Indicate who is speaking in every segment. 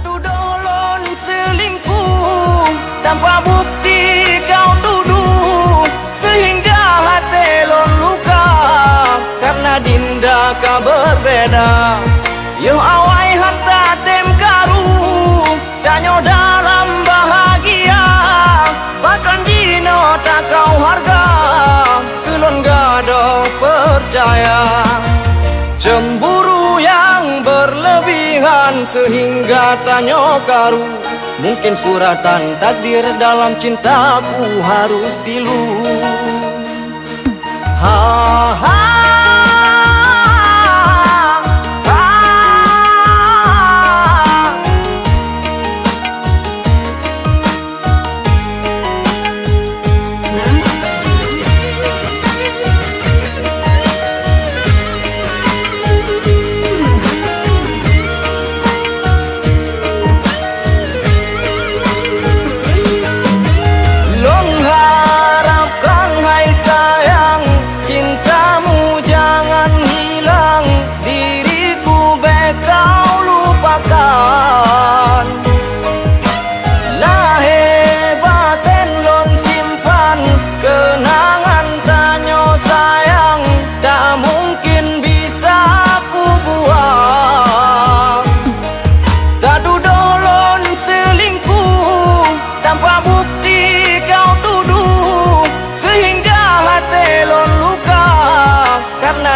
Speaker 1: Tak tuduh lon selingkuh tanpa bukti kau tuduh, sehingga hati lon luka karena dinda kau berbeda. Yo awai hanta tem karu danyo dalam bahagia, bahkan jino tak kau harga kelon gado percaya. Cemburu yang berlebihan sehingga tanyo karu, mungkin suratan takdir dalam cintaku harus pilu. Ha ha.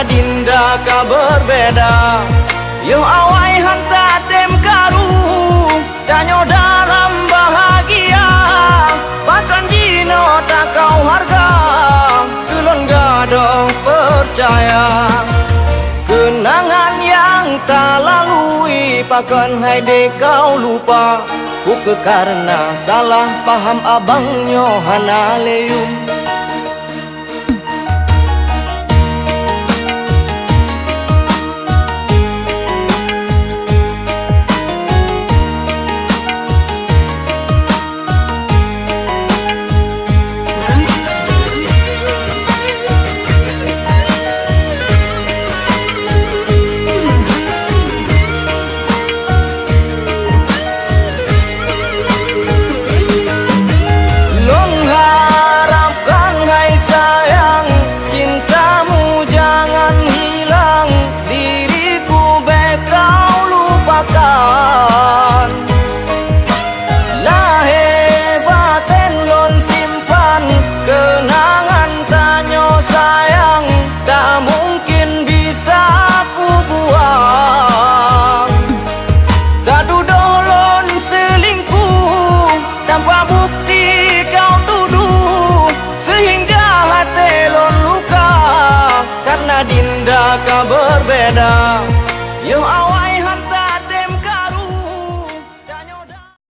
Speaker 1: Dinda kau berbeda. Yo awai hanta tem karu danyo dalam bahagia, bahkan jino tak kau harga kelon gado percaya. Kenangan yang tak lalui pakan haide kau lupa, bukan karena salah paham abangnya hana leyum. Dinda kau berbeda. Yo